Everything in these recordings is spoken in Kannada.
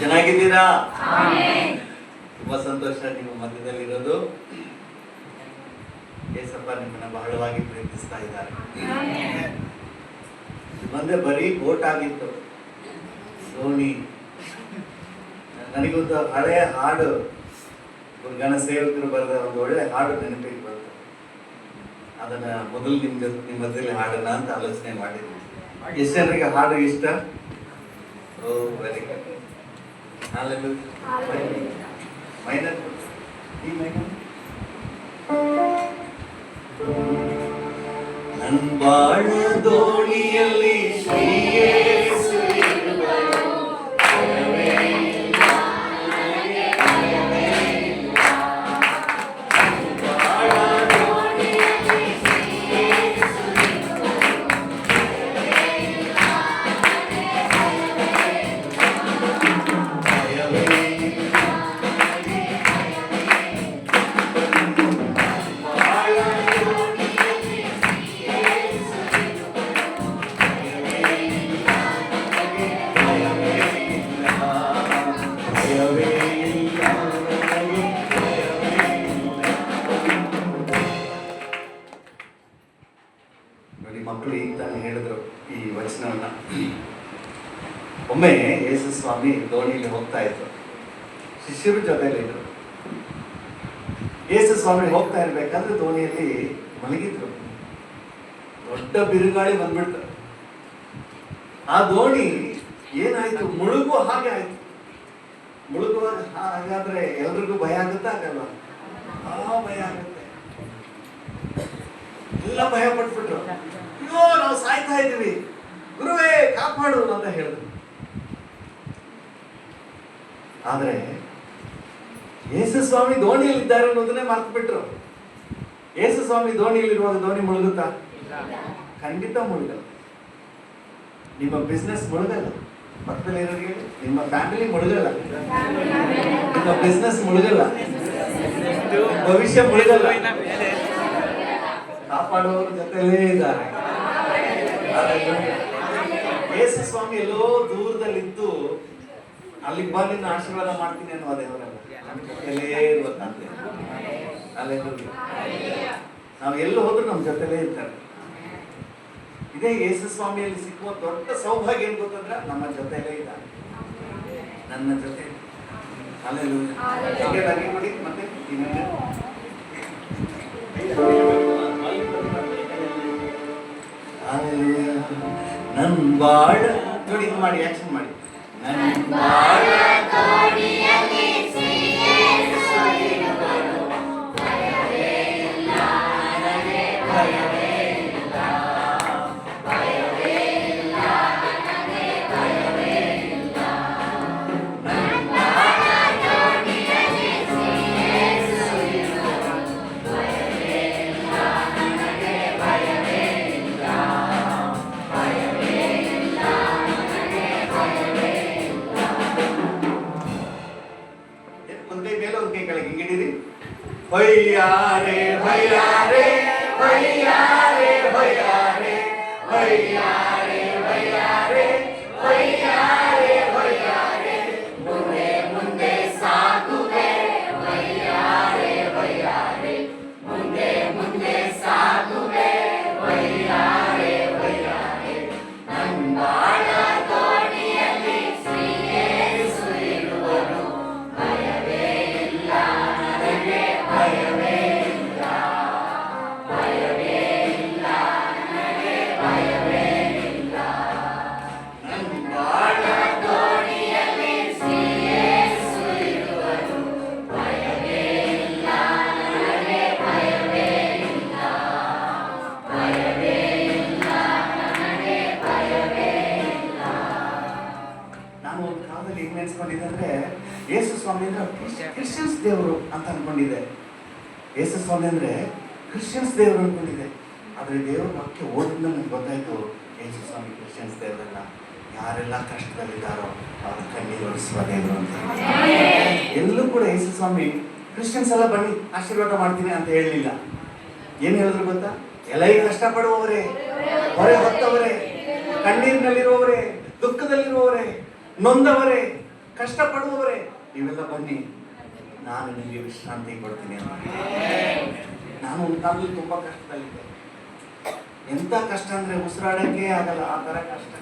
ಚೆನ್ನಾಗಿದ್ದೀರಾ? ತುಂಬಾ ಸಂತೋಷ ನಿಮ್ಮ ಮಧ್ಯದಲ್ಲಿರೋದು. ಏಸಪ್ಪ ನಿಮ್ಮನ್ನ ಬಹಳವಾಗಿ ಪ್ರೀತಿಸ್ತಾ ಇದ್ದಾರೆ. ಮುಂದೆ ಬರೀ ಬೋಟ್ ಆಗಿತ್ತು, ದೋಣಿ. ನನಗೊಂದು ಹಳೆಯ ಹಾಡು, ಗಣ ಸೇವಕರು ಬರೆದ ಒಂದು ಒಳ್ಳೆ ಹಾಡು ನೆನಪಿಗೆ ಬಂತು. ಅದನ್ನ ಮೊದಲು ನಿಮ್ಮ ಮಧ್ಯದಲ್ಲಿ ಹಾಡೋಣ ಅಂತ ಆಲೋಚನೆ ಮಾಡಿದ್ವಿ. ಎಷ್ಟು ಜನರಿಗೆ ಹಾಡು ಇಷ್ಟ? ಓ ವೆರಿ ಗುಡ್. ಮೈನರ್ ಈ ಮೈನರ್ ನನ್ ಬಾಳ ದೋಣಿಯಲ್ಲಿ ಶ್ರೀ ಯೇಸು ಇರುವನು, ಭಯವೇ ಇಲ್ಲ, ನನಗೆ ಭಯವೇ ಇಲ್ಲ. ನನ್ ಬಾಳ ದೋಣಿಯಲ್ಲಿ ಶ್ರೀ ಯೇಸು ಇರುವನು, ಭಯವೇ ಇಲ್ಲ, ನನಗೆ ಭಯವೇ ಇಲ್ಲ. ಭಯವೇ ಇಲ್ಲ, ನನಗೆ ಭಯವೇ ಇಲ್ಲ. ಬಾಳ ದೋಣಿಯಲ್ಲಿ ಶ್ರೀ ಯೇಸು ಇರುವನು, ಭಯವೇ ಇಲ್ಲ, ನನಗೆ ಭಯವೇ ಇಲ್ಲ. ಭಯವೇ ಇಲ್ಲ, ನನಗೆ ಭಯವೇ ಇಲ್ಲ. ನೋಡಿ, ಮಕ್ಕಳು ಈಗ ತಾನೇ ಹೇಳಿದ್ರು ಈ ವಚನವನ್ನ. ಒಮ್ಮೆ ಯೇಸು ಸ್ವಾಮಿ ದೋಣಿಯಲ್ಲಿ ಹೋಗ್ತಾ ಇದ್ರು, ಶಿಷ್ಯರ ಜೊತೆಯಲ್ಲಿದ್ರು. ಯೇಸು ಸ್ವಾಮಿ ಹೋಗ್ತಾ ಇರ್ಬೇಕಾದ್ರೆ ದೋಣಿಯಲ್ಲಿ ಮಲಗಿದ್ರು. ದೊಡ್ಡ ಬಿರುಗಾಳಿ ಬಂದ್ಬಿಡ್ತು. ಆ ದೋಣಿ ಏನಾಯ್ತು, ಮುಳುಗುವ ಹಾಗೆ ಆಯ್ತು. ಮುಳುಗುವಾಗ ಹಾಗಾದ್ರೆ ಎಲ್ರಿಗೂ ಭಯ ಆಗುತ್ತಾ? ಆಗಲ್ಲ? ಭಯ ಆಗುತ್ತೆ. ಎಲ್ಲ ಭಯ ಪಟ್ಬಿಟ್ರು. ಅಯ್ಯೋ, ನಾವು ಸಾಯ್ತಾ ಇದ್ದೀವಿ, ಗುರುವೇ ಕಾಪಾಡು ಅಂತ ಹೇಳಿದ್ರು. ಆದ್ರೆ ಯೇಸು ಸ್ವಾಮಿ ದೋಣಿಯಲ್ಲಿ ಇದ್ದಾರೆ ಅನ್ನೋದನ್ನೇ ಮರ್ತು ಬಿಟ್ರು. ಯೇಸು ಸ್ವಾಮಿ ದೋಣಿಯಲ್ಲಿರುವಾಗ ದೋಣಿ ಮುಳುಗುತ್ತಾ? ಖಂಡಿತ ಮುಳುಗಲ್ಲ. ನಿಮ್ಮ ಬಿಸ್ನೆಸ್ ಮುಳುಗಲ್ಲ. ಪಕ್ಕದಲ್ಲಿರೋರಿಗೆ ನಿಮ್ಮ ಫ್ಯಾಮಿಲಿ ಮುಳುಗಲ್ಲ, ನಿಮ್ಮ ಬಿಸ್ನೆಸ್ ಮುಳುಗಲ್ಲ, ಭವಿಷ್ಯ ಮುಳುಗಲ್ಲ. ಕಾಪಾಡುವವರ ಜೊತೆಲೇ ಇದ್ದಾರೆ. ಯೇಸು ಸ್ವಾಮಿ ಎಲ್ಲೋ ದೂರದಲ್ಲಿದ್ದು ಅಲ್ಲಿಗೆ ಬಂದು ನಿನ್ನ ಆಶೀರ್ವಾದ ಮಾಡ್ತೀನಿ ಅನ್ನೋ ದೇವರಲ್ಲ, ನಮ್ಮ ಜೊತೆಲೇ ಇರುವಂತೆ. ನಾವು ಎಲ್ಲಿ ಹೋದ್ರೂ ನಮ್ಮ ಜೊತೆಲೇ ಇರ್ತಾರೆ. ಇದೇ ಯೇಸು ಸ್ವಾಮಿಯಲ್ಲಿ ಸಿಕ್ಕುವ ದೊಡ್ಡ ಸೌಭಾಗ್ಯ ಏನ್ ಗೊತ್ತಂದ್ರೆ, ನಮ್ಮ ಜೊತೆಲೇ ಇದ್ದಾರೆ, ನನ್ನ ಜೊತೆ. ಅಲ್ಲೆಲ್ಲ ನೋಡಿ. ಮತ್ತೆ ನನ್ ಬಾಳ ನೋಡಿ, ಮಾಡಿ ಆಕ್ಷನ್ ಮಾಡಿ. ನನ್ ಬಾಳ ದೋಣಿಯಲ್ಲಿ ಶ್ರೀ ಯೇಸು ಇರುವನು, ಭಯವೇ ಇಲ್ಲ, ನನಗೆ ಭಯವೇ ಇಲ್ಲ. ಭಯವೇ ಇಲ್ಲ, ನನಗೆ ಭಯವೇ ಇಲ್ಲ. ನನ್ ಬಾಳ ದೋಣಿಯಲ್ಲಿ ಶ್ರೀ ಯೇಸು ಇರುವನು, ಭಯವೇ ಇಲ್ಲ, ನನಗೆ ಭಯವೇ ಇಲ್ಲ. ಭಯವೇ ಇಲ್ಲ, ನನಗೆ ಭಯವೇ ಇಲ್ಲ. ಒಂದ್ ಕೈ ಮೇಲೆ ಒಂದ್ ಕೈ ಕೆಳಗೆ ಹಿಂಗಿಡಿರಿ. ಹೊಯ್ಯಾರೆ ಹೊಯ್ಯಾರೆ ಹೊಯ್ಯಾರೆ ಹೊಯ್ಯಾರೆ ಹೊಯ್ಯಾರೆ ಹೊಯ್ಯಾರೆ ಹೊಯ್ಯಾರೆ ಹೊಯ್ಯಾರೆ, ಮುಂದೆ ಮುಂದೆ ಸಾಗುವೆ. ಹೊಯ್ಯಾರೆ ಹೊಯ್ಯಾರೆ, ಮುಂದೆ ಮುಂದೆ ಸಾಗುವೆ. ಹೊಯ್ಯಾರೆ ಹೊಯ್ಯಾರೆ, ನನ್ ಬಾಳ ದೋಣಿಯಲ್ಲಿ ಶ್ರೀ ಯೇಸು ಇರುವನು, ಭಯವೇ ಇಲ್ಲ, ನನಗೆ ಭಯವೇ ಇಲ್ಲ. ಭಯವೇ ಇಲ್ಲ, ನನಗೆ ಭಯವೇ ಇಲ್ಲ. ನನ್ ಬಾಳ ದೋಣಿಯಲ್ಲಿ ಶ್ರೀ ಯೇಸು ಇರುವನು, ಭಯವೇ ಇಲ್ಲ, ನನಗೆ ಭಯವೇ ಇಲ್ಲ. ಭಯವೇ ಇಲ್ಲ, ನನಗೆ ಭಯವೇ ಇಲ್ಲ. ನಾನು ಒಂದು ಕಾಲದಲ್ಲಿ ಏನ್ ನೆನೆಸ್ಕೊಂಡಿದ್ದೆ ಅಂದ್ರೆ, ಯೇಸು ಸ್ವಾಮಿ ಅಂದ್ರೆ ಕ್ರಿಶ್ಚಿಯನ್ಸ್ ದೇವರು ಅಂತ ಅನ್ಕೊಂಡಿದ್ದೆ. ಯೇಸು ಸ್ವಾಮಿ ಅಂದ್ರೆ ಕ್ರಿಶ್ಚಿಯನ್ಸ್ ದೇವರು ಅನ್ಕೊಂಡಿದ್ದೆ. ಆದ್ರೆ ದೇವ್ರ ವಾಕ್ಯ ಓದಿದ ನನಗೆ ಗೊತ್ತಾಯ್ತು, ಯೇಸು ಸ್ವಾಮಿ ಕ್ರಿಶ್ಚಿಯನ್ಸ್ ದೇವರಲ್ಲ. ಯಾರೆಲ್ಲ ಕಷ್ಟದಲ್ಲಿದ್ದಾರೋ ಅವ್ರ ಕಣ್ಣೀರು ಒರೆಸುವ ದೇವರು ಅಂತ. ಎಲ್ಲೂ ಕೂಡ ಯೇಸು ಸ್ವಾಮಿ ಕ್ರಿಶ್ಚಿಯನ್ಸ್ ಎಲ್ಲ ಬನ್ನಿ ಆಶೀರ್ವಾದ ಮಾಡ್ತೀನಿ ಅಂತ ಹೇಳಲಿಲ್ಲ. ಏನ್ ಹೇಳಿದ್ರು ಗೊತ್ತಾ? ಎಲ್ಲ ಕಷ್ಟಪಡುವವರೇ, ಹೊರೆ ಹೊತ್ತವರೇ, ಕಣ್ಣೀರಿನಲ್ಲಿರುವವರೇ, ದುಃಖದಲ್ಲಿರುವವರೇ, ನೊಂದವರೇ, ಕಷ್ಟಪಡುವವರೇ ನೀವೆಲ್ಲ ಬನ್ನಿ, ನಾನು ನಿಮಗೆ ವಿಶ್ರಾಂತಿ ಕೊಡ್ತೀನಿ ಅಂತ. ನಾನು ಒಂದು ತುಂಬಾ ಕಷ್ಟದಲ್ಲಿದ್ದೆ. ಎಂತ ಕಷ್ಟ ಅಂದ್ರೆ ಉಸಿರಾಡಕ್ಕೆ ಆಗಲ್ಲ, ಆ ತರ ಕಷ್ಟ.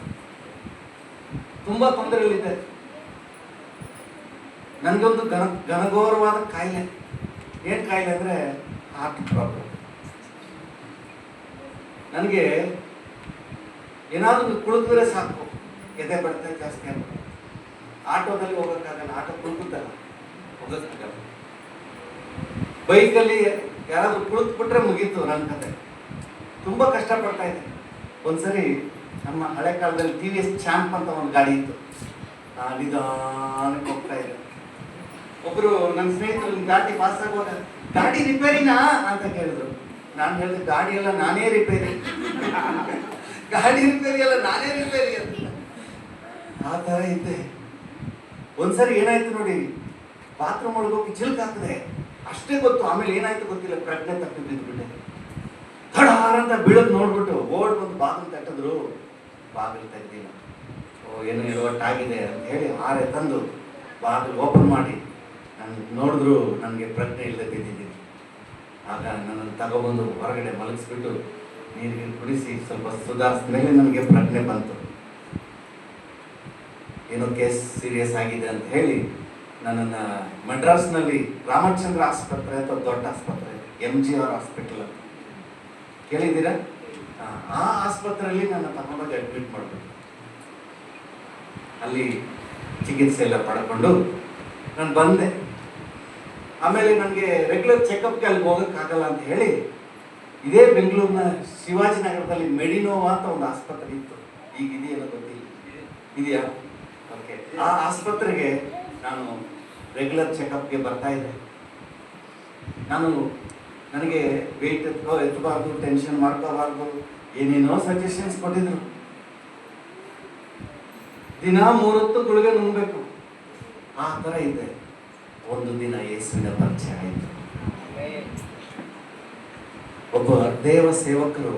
ತುಂಬಾ ತೊಂದರೆಯಲ್ಲಿದ್ದೆ. ನನಗೊಂದು ಘನಘೋರವಾದ ಕಾಯಿಲೆ. ಏನ್ ಕಾಯಿಲೆ ಅಂದ್ರೆ ಹಾರ್ಟ್ ಪ್ರಾಬ್ಲಮ್. ನನಗೆ ಏನಾದ್ರು ಕುಳಿತುದ್ರೆ ಸಾಕು, ಎದೆ ಬಡಿತ ಜಾಸ್ತಿ ಆಗ್ತದೆ. ಆಟೋದಲ್ಲಿ ಹೋಗೋಕ್ಕಾಗಲ್ಲ, ಆಟೋ ಕುಳಿತಲ್ಲ ಹೋಗೋಕ್ಕಾಗಲ್ಲ. ಬೈಕಲ್ಲಿ ಯಾರಾದ್ರೂ ಕುಳಿತುಬಿಟ್ರೆ ಮುಗೀತು ನನ್ನ ಕತೆ. ತುಂಬಾ ಕಷ್ಟಪಡ್ತಾ ಇದ್ದೆ. ಒಂದ್ಸರಿ ನಮ್ಮ ಹಳೆ ಕಾಲದಲ್ಲಿ TVS ಚಾಂಪ್ ಅಂತ ಒಂದು ಗಾಡಿ ಇತ್ತು. ನಿಧಾನಕ್ಕೆ ಹೋಗ್ತಾ ಇದೆ. ಒಬ್ರು ನನ್ನ ಸ್ನೇಹಿತರು ಗಾಡಿ ಪಾಸ್ ಆಗುವಾಗ ಗಾಡಿ ರಿಪೇರಿನಾ ಅಂತ ಕೇಳಿದ್ರು. ನಾನು ಹೇಳಿದೆ ಗಾಡಿ ಎಲ್ಲ ನಾನೇ ರಿಪೇರಿ, ಗಾಡಿ ರಿಪೇರಿ ಎಲ್ಲ ನಾನೇ ರಿಪೇರಿ ಅಂತ. ಆ ತರ ಇದ್ದೆ. ಒಂದ್ಸರಿ ಏನಾಯ್ತು ನೋಡಿ, ಬಾತ್ರೂಮ್ ಒಳಗೋಗಿ ಚಿಲ್ಕ್ ಆಗ್ತದೆ ಅಷ್ಟೇ ಗೊತ್ತು. ಆಮೇಲೆ ಏನಾಯ್ತು ಗೊತ್ತಿಲ್ಲ, ಪ್ರಜ್ಞೆ ತಪ್ಪಿ ಬಿದ್ದುಬಿಟ್ಟೆ. ಥಡಾರ ಅಂತ ಬೀಳದ್ ನೋಡ್ಬಿಟ್ಟು ಓಡ್ ಬಂದು ಬಾಗಿಲು ತಟ್ಟಿದ್ರು. ಬಾಗಿಲು ತೆಗ್ದಿಲ್ಲ. ಏನೋ ಎಡವಟ್ಟಾಗಿದೆ ಅಂತ ಹೇಳಿ ಹಾರೆ ತಂದು ಬಾಗಿಲು ಓಪನ್ ಮಾಡಿ ನಾನು ನೋಡಿದ್ರು ನನಗೆ ಪ್ರಜ್ಞೆ ಇಲ್ಲದೆ ಬಿದ್ದಿದ್ದೀನಿ. ಆಗ ನನ್ನನ್ನು ತಗೊಬಂದು ಹೊರಗಡೆ ಮಲಗಿಸ್ಬಿಟ್ಟು ನೀರಿಗೆ ಕುಡಿಸಿ ಸ್ವಲ್ಪ ಸುಧಾರಿಸಿದ ಮೇಲೆ ನನಗೆ ಪ್ರಜ್ಞೆ ಬಂತು. ಏನೋ ಕೇಸ್ ಸೀರಿಯಸ್ ಆಗಿದೆ ಅಂತ ಹೇಳಿ ನನ್ನನ್ನು ಮಡ್ರಾಸ್ನಲ್ಲಿ ರಾಮಚಂದ್ರ ಆಸ್ಪತ್ರೆ ಅಂತ ದೊಡ್ಡ ಆಸ್ಪತ್ರೆ, MGR ಹಾಸ್ಪಿಟಲ್ ಅಂತ ಕೇಳಿದ್ದೀರಾ? ಆ ಆಸ್ಪತ್ರೆಯಲ್ಲಿ ನನ್ನ ತಗೊಂಡೋಗಿ ಅಡ್ಮಿಟ್ ಮಾಡಬೇಕು. ಅಲ್ಲಿ ಚಿಕಿತ್ಸೆ ಎಲ್ಲ ಪಡ್ಕೊಂಡು ನಾನು ಬಂದೆ. ಆಮೇಲೆ ನನಗೆ ರೆಗ್ಯುಲರ್ ಚೆಕಪ್ಗೆ ಅಲ್ಲಿ ಹೋಗೋಕ್ಕಾಗಲ್ಲ ಅಂತ ಹೇಳಿ ಇದೇ ಬೆಂಗಳೂರಿನ ಶಿವಾಜಿನಗರದಲ್ಲಿ ಮೆಡಿನೋವಾ ಅಂತ ಒಂದು ಆಸ್ಪತ್ರೆ ಇತ್ತು. ಈಗ ಇದೆಯಲ್ಲ ಗೊತ್ತಿಲ್ಲ, ಇದೆಯಾ? ಓಕೆ. ಆ ಆಸ್ಪತ್ರೆಗೆ ನಾನು ರೆಗ್ಯುಲರ್ ಚೆಕಪ್ಗೆ ಬರ್ತಾ ಇದ್ದೆ. ನನಗೆ ವೆಯ್ಟ್ ಎತ್ತಬಾರ್ದು, ಟೆನ್ಷನ್ ಮಾಡ್ಕೋಬಾರ್ದು, ಏನೇನೋ ಸಜೆಷನ್ಸ್ ಕೊಟ್ಟಿದ್ರು. ದಿನ 3 ಹೊತ್ತು ಗುಳಿಗೆ ನುಂಗ್ಬೇಕು, ಆ ಥರ ಇದೆ. ಒಂದು ದಿನ ಯೇಸುವಿನ ಪರಿಚಯ ಆಯಿತು. ಒಬ್ಬ ದೇವ ಸೇವಕರು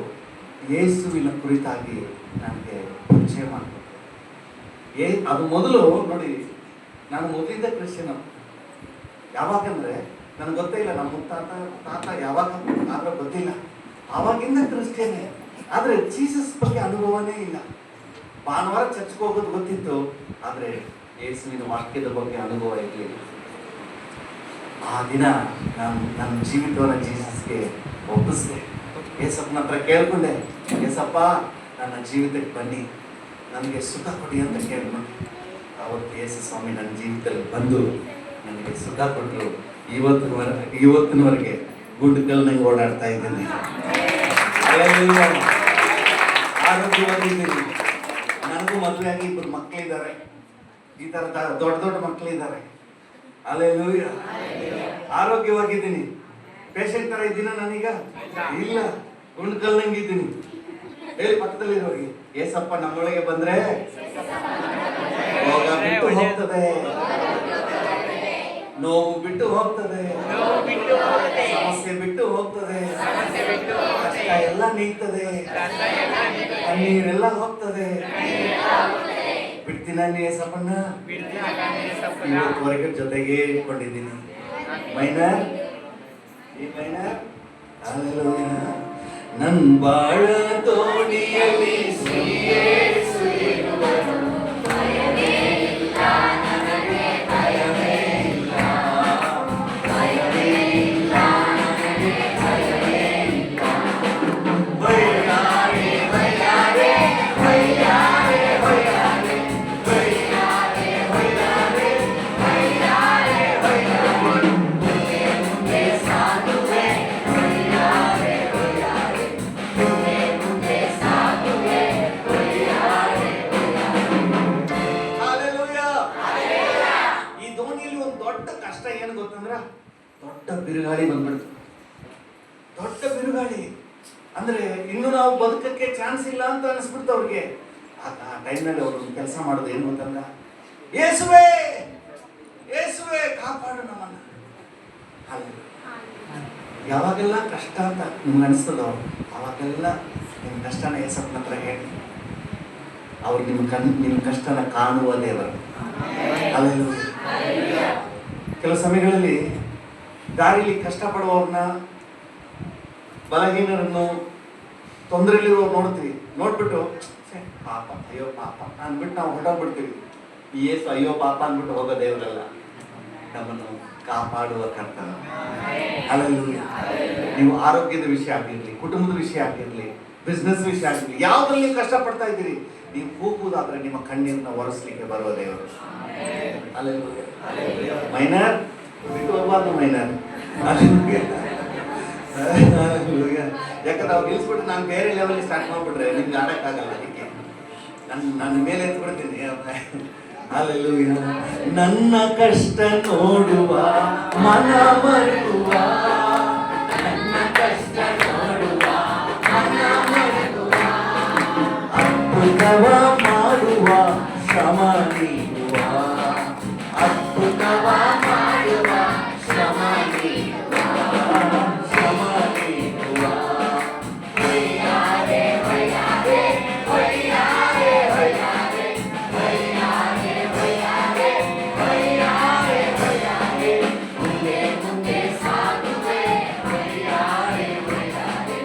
ಯೇಸುವಿನ ಕುರಿತಾಗಿ ನನಗೆ ಪರಿಚಯ ಮಾಡಿಕೊಟ್ರು. ಅದು ಮೊದಲು ನೋಡಿ, ನಾನು ಮೊದಲಿಂದ ಕ್ರಿಶ್ಚಿಯನ್. ಯಾವಾಗಂದ್ರೆ ನನಗೆ ಗೊತ್ತೇ ಇಲ್ಲ, ನಮ್ಮ ತಾತ ಯಾವಾಗ ಆದ್ರೆ ಗೊತ್ತಿಲ್ಲ. ಆವಾಗಿಂದ ಕ್ರಿಶ್ಚಿಯನ್ನೇ, ಆದರೆ ಜೀಸಸ್ ಬಗ್ಗೆ ಅನುಭವನೇ ಇಲ್ಲ. ಭಾನುವಾರ ಚರ್ಚ್ಗೆ ಹೋಗೋದು ಗೊತ್ತಿತ್ತು, ಆದರೆ ಯೇಸುವಿನ ವಾಕ್ಯದ ಬಗ್ಗೆ ಅನುಭವ ಇರಲಿಲ್ಲ. ಆ ದಿನ ನಾನು ನನ್ನ ಜೀವಿತವನ್ನು ಜೀಸಸ್ಗೆ ಒಪ್ಪಿಸಿದೆ. ಯೇಸಪ್ಪನ ಹತ್ರ ಕೇಳ್ಕೊಂಡೆ, ಯೇಸಪ್ಪ ನನ್ನ ಜೀವಿತಕ್ಕೆ ಬನ್ನಿ, ನನಗೆ ಸುಖ ಕೊಡಿ ಅಂತ ಕೇಳ್ಕೊಂಡೆ. ಅವತ್ತು ಯೇಸು ಸ್ವಾಮಿ ನನ್ನ ಜೀವಿತದಲ್ಲಿ ಬಂದು ನನಗೆ ಸುಖ ಕೊಟ್ಟರು. ಇವತ್ತಿನವರೆಗೆ ಗುಡ್ಡಲ್ಲಿ ಓಡಾಡ್ತಾ ಇದ್ದೀನಿ, ಆರೋಗ್ಯವಾಗಿದ್ದೀನಿ. ನನಗೂ ಮದುವೆ ಆಗಿ 2 ಮಕ್ಕಳಿದ್ದಾರೆ. ಈ ಥರ ದೊಡ್ಡ ಮಕ್ಕಳಿದ್ದಾರೆ. ಅಲ್ಲೇಲೂಯಾ. ಆರೋಗ್ಯವಾಗಿದ್ದೀನಿ. ಪೇಷಂಟ್ ತರ ಇದ್ದೀನ ನಾನೀಗ? ಇಲ್ಲ, ಗುಂಡ್ಕಲ್ನಂಗಿದ್ದೀನಿ. ಹೇಳಿ ಪಕ್ಕದಲ್ಲಿರೋರಿಗೆ, ಏಸಪ್ಪ ನಮ್ಮೊಳಗೆ ಬಂದ್ರೆ ರೋಗ ಬಿಟ್ಟು ಹೋಗ್ತದೆ, ನೋವು ಬಿಟ್ಟು ಹೋಗ್ತದೆ, ಸಮಸ್ಯೆ ಬಿಟ್ಟು ಹೋಗ್ತದೆ, ಕಷ್ಟ ಎಲ್ಲ ನೀಗ್ತದೆ, ಕಣ್ಣೀರೆಲ್ಲ ಹೋಗ್ತದೆ. ಬಿಡ್ತೀನ ಏಸಪ್ಪನ್ನ? ಇವತ್ತುವರೆಗೆ ಜೊತೆಗೆ ಇಟ್ಕೊಂಡಿದ್ದೀನಿ. ಮೈನರ್ ನನ್ ಬಾಳ ತೋಣಿಯಲ್ಲಿ ದೊಡ್ಡ ಬಿರುಗಾಳಿ ಬಂದ್ಬಿಡ್ತು. ದೊಡ್ಡ ಬಿರುಗಾಳಿ ಅಂದ್ರೆ ಇನ್ನು ನಾವು ಬದುಕಕ್ಕೆ ಚಾನ್ಸ್ ಇಲ್ಲ ಅಂತ ಅನಿಸ್ಬಿಡ್ತು ಅವ್ರಿಗೆ. ಆ ಟೈಮ್ನಲ್ಲಿ ಅವರು ಕೆಲಸ ಮಾಡೋದು ಏನು ಅಂತಂದ್ರ, ಯೇಸುವೇ ಯೇಸುವೇ ಕಾಪಾಡು ನಮ್ಮನ್ನ. ಯಾವಾಗೆಲ್ಲ ಕಷ್ಟ ಅಂತ ನಿಮ್ಗೆ ಅನಿಸ್ತದೋ ಅವಾಗೆಲ್ಲ ನಿಮ್ಮ ಕಷ್ಟನ ಯೇಸಪ್ಪನ ಹತ್ರ ಹೇಳಿ. ಅವ್ರು ನಿಮ್ಮ ಕಷ್ಟನ ಕಾಣುವ ದೇವರು. ಹಲ್ಲೆಲೂಯಾ. ಕೆಲವು ಸಮಯಗಳಲ್ಲಿ ದಾರಿಲಿ ಕಷ್ಟಪಡುವವ್ರನ್ನ, ಬಲಹೀನರನ್ನು, ತೊಂದರೆಯಲ್ಲಿರೋರು ನೋಡ್ತೀವಿ. ನೋಡ್ಬಿಟ್ಟು ಪಾಪ, ಅಯ್ಯೋ ಪಾಪ ಅಂದ್ಬಿಟ್ಟು ನಾವು ಹೊರಟೋಗ್ಬಿಡ್ತೀವಿ. ಈ ಯೇಸು ಅಯ್ಯೋ ಪಾಪ ಅಂದ್ಬಿಟ್ಟು ಹೋಗೋ ದೇವರಲ್ಲ, ನಮ್ಮನ್ನು ಕಾಪಾಡುವ ಕರ್ತನ. ಹಲ್ಲೆಲೂಯಾ. ನೀವು ಆರೋಗ್ಯದ ವಿಷಯ ಆಗಿರ್ಲಿ, ಕುಟುಂಬದ ವಿಷಯ ಆಗಿರ್ಲಿ, ಬಿಸ್ನೆಸ್ ವಿಷಯ ಆಗಿರ್ಲಿ, ಯಾವ್ದ್ರಲ್ಲಿ ನೀವು ಕಷ್ಟಪಡ್ತಾ ಇದ್ದೀರಿ, ನೀವು ಕೂಗುವುದಾದ್ರೆ ನಿಮ್ಮ ಕಣ್ಣೀರನ್ನ ಒರೆಸ್ಲಿಕ್ಕೆ ಬರುವ ದೇವರು. ಹಲ್ಲೆಲೂಯಾ. ಮೈನರ್ ಬಿಟ್ಟು ಹೋಗ್ಬಾರ್ದು, ಮೈನರ್. ಯಾಕಂದ್ರೆ ಅವ್ರು ನಿಲ್ಸ್ಬಿಟ್ಟು ನಾನು ಬೇರೆ ಲೆವೆಲ್ ಸ್ಟಾರ್ಟ್ ಮಾಡ್ಬಿಟ್ರೆ ನಿಮ್ಗೆ ಆಡಕ್ಕಾಗಲ್ಲ. ಅದಕ್ಕೆ ನನ್ನ ಮೇಲೆ ಎತ್ಬಿಡ್ತೀನಿ. ಹಲ್ಲೆಲೂಯಾ. ನನ್ನ ಕಷ್ಟ ನೋಡುವ ಮನ ಮರೆಯುವ, ನನ್ನ ಕಷ್ಟ ನೋಡುವ ಮನ ಮರೆಯುವ, ಅದ್ಭುತವ ಮಾಡುವ ಶ್ರಮ ನೀಡುವ, ಅದ್ಭುತವ ಮಾಡುವ ಶ್ರಮ ನೀಡುವ, ಶ್ರಮ ನೀಡುವ. ಹೊಯ್ಯಾರೆ ಹೊಯ್ಯಾರೆ ಹೊಯ್ಯಾರೆ ಹೊಯ್ಯಾರೆ ಹೊಯ್ಯಾರೆ ಹೊಯ್ಯಾರೆ ಹೊಯ್ಯಾರೆ ಹೊಯ್ಯಾರೆ, ಮುಂದೆ ಮುಂದೆ ಸಾಗುವೆ ಹೊಯ್ಯಾರೆ ಹೊಯ್ಯಾರೆ,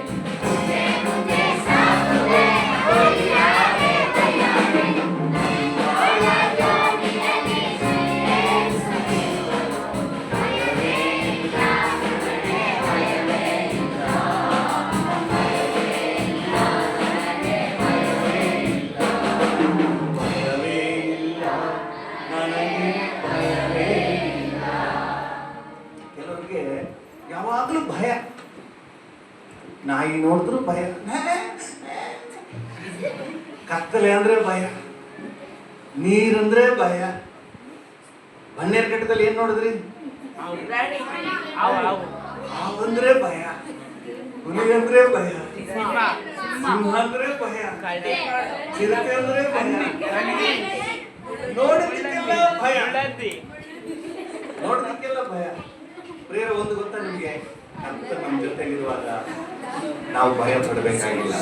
ಮುಂದೆ ಮುಂದೆ ಸಾಗುವೆ ಹೊಯ್ಯಾರೆ ಹೊಯ್ಯಾರೆ. ಕೆಲವರಿಗೆ ಯಾವಾಗಲೂ ಭಯ. ನಾಯಿ ನೋಡಿದ್ರು ಭಯ, ಕತ್ತಲೆ ಅಂದ್ರೆ ಭಯ, ನೀರಂದ್ರೆ ಭಯ. ಬನ್ನೇರ್ಘಟ್ಟದಲ್ಲಿ ಏನ್ ನೋಡಿದ್ರಿ? ಹಾವಂದ್ರೆ ಭಯ, ಹುಲಿ ಅಂದ್ರೆ ಭಯ, ಸಿಂಹ ಅಂದ್ರೆ ಭಯ, ಚಿರತೆ ಅಂದ್ರೆ ಭಯ, ನೋಡೋದಕ್ಕೆಲ್ಲ ಭಯ, ನೋಡೋದಕ್ಕೆಲ್ಲ ಭಯ. ಪ್ರಿಯರ, ಒಂದು ಗೊತ್ತಾ ನಿಮಗೆ? ಕರ್ತನು ನಮ್ಮ ಜೊತೆಗಿರುವಾಗ ನಾವು ಭಯ ಪಡಬೇಕಾಗಿಲ್ಲ.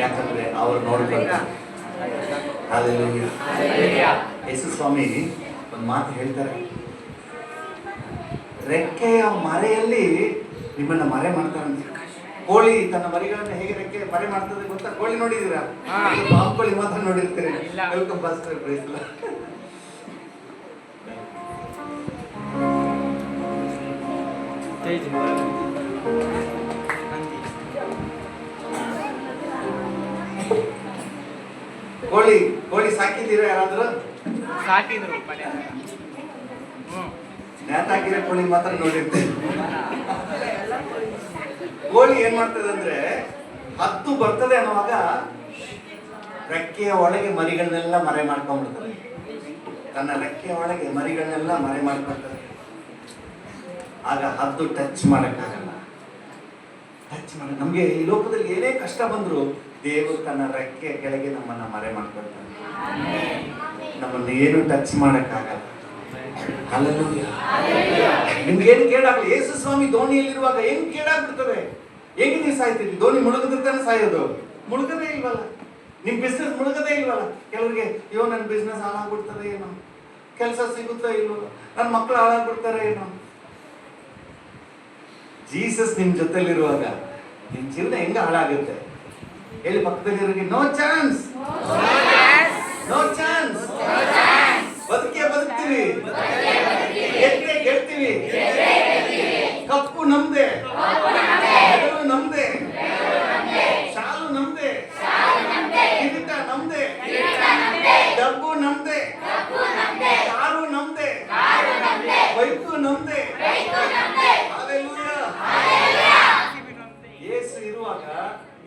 ಯಾಕಂದ್ರೆ ಅವ್ರು ನೋಡ್ಕೊಳ್ತಾರೆ. ಹಲ್ಲೆಲೂಯಾ. ಯೇಸು ಸ್ವಾಮಿ ಒಂದು ಮಾತು ಹೇಳ್ತಾರೆ, ರೆಕ್ಕೆಯ ಮರೆಯಲ್ಲಿ ನಿಮ್ಮನ್ನ ಮರೆ ಮಾಡ್ತಾರಂತೆ. ಕೋಳಿ ತನ್ನ ಮರಿಗಳನ್ನ ಹೇಗೆ ರೆಕ್ಕೆ ಮರೆ ಮಾಡ್ತದೆ ಗೊತ್ತಾ? ಕೋಳಿ ನೋಡಿದೀರಾ? ಕೋಳಿ ಮಾತ್ರ ನೋಡಿರ್ತೀರಿ. Welcome pastor, praise the Lord. ಕೋಳಿ ಸಾಕಿದ್ದೀರಾ? ಯಾರಾದ್ರೂ ಸಾಕಿದ್ರು? ನೇತಾಕಿರೋ ಕೋಳಿ ಮಾತ್ರ ನೋಡಿರ್ತೇವೆ. ಕೋಳಿ ಏನ್ ಮಾಡ್ತದೆ ಅಂದ್ರೆ, ಹತ್ತು ಬರ್ತದೆ ಅನ್ನುವಾಗ ರೆಕ್ಕೆಯ ಒಳಗೆ ಮರಿಗಳನ್ನೆಲ್ಲ ಮರೆ ಮಾಡ್ಕೊಂಡ್ಬಿಡ್ತದೆ. ತನ್ನ ರೆಕ್ಕೆಯ ಒಳಗೆ ಮರಿಗಳನ್ನೆಲ್ಲ ಮರೆ ಮಾಡ್ಕೊಳ್ತದೆ. ಆಗ ಹದ್ದು ಟಚ್ ಮಾಡಕ್ಕಾಗಲ್ಲ. ಟಚ್ ಮಾಡ ನಮ್ಗೆ ಈ ಲೋಕದಲ್ಲಿ ಏನೇ ಕಷ್ಟ ಬಂದ್ರು ದೇವರು ತನ್ನ ರೆಕ್ಕೆ ಕೆಳಗೆ ನಮ್ಮನ್ನ ಮರೆ ಮಾಡ್ಕೊಳ್ತಾನೆ. ನಮ್ಮನ್ನ ಏನು ಟಚ್ ಮಾಡಕ್ಕಾಗಲ್ಲ. ಹಲ್ಲೆಲೂಯಾ. ನಿಮ್ಗೆ ಏನು ಕೇಳಾಗಲ್ಲ. ಯೇಸು ಸ್ವಾಮಿ ದೋಣಿಯಲ್ಲಿರುವಾಗ ಹೆಂಗ್ ಕೇಳಾಗ್ಬಿಡ್ತದೆ? ಹೆಂಗ್ ನೀವು ಸಾಯ್ತೀರಿ? ದೋಣಿ ಮುಳುಗದಿರ್ತಾನೆ ಸಾಯೋದು? ಮುಳುಗದೇ ಇಲ್ವಲ್ಲ. ನಿಮ್ ಬಿಸ್ನೆಸ್ ಮುಳುಗದೇ ಇಲ್ವಲ್ಲ. ಕೆಲವರಿಗೆ ಅಯ್ಯೋ ನನ್ನ ಬಿಸ್ನೆಸ್ ಹಾಳಾಗ್ಬಿಡ್ತದೆ ಏನೋ, ಕೆಲಸ ಸಿಗುತ್ತಾ ಇಲ್ವೋ, ನನ್ನ ಮಕ್ಕಳು ಹಾಳಾಗ್ಬಿಡ್ತಾರೆ ಏನೋ. ಜೀಸಸ್ ನಿಮ್ ಜೊತೆಲಿರುವಾಗ ನಿಮ್ ಜೀವನ ಹೆಂಗ ಹಾಳಾಗುತ್ತೆ ಹೇಳಿ? ಪಕ್ಕದಲ್ಲಿರೋರಿಗೆ ನೋ ಚಾನ್ಸ್, ನೋ ಚಾನ್ಸ್. ಬದುಕ್ತೀವಿ, ಗೆಲ್ತೀವಿ. ಕಪ್ಪು ನಮ್ದೆ, ಮೆಡಲು ನಮ್ದೆ, ಶಾಲು ನಮ್ದೆ, ಕಿರೀಟ ನಮ್ದೆ, ಡಬ್ಬು ನಮ್ದೆ, ಕಾರು ನಮ್ದೆ, ಬೈಕು ನಮ್ದೆ. ಹಲ್ಲೆಲೂಯಾ. ಯೇಸು ಇರುವಾಗ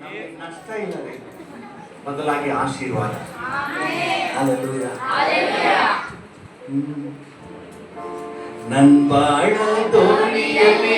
ನಮಗೆ ನಷ್ಟ ಇಲ್ಲ, ಬದಲಾಗಿ ಆಶೀರ್ವಾದ. ಹಲ್ಲೆಲೂಯಾ. ನನ್ ಬಾಳ ದೋಣಿಯಲ್ಲಿ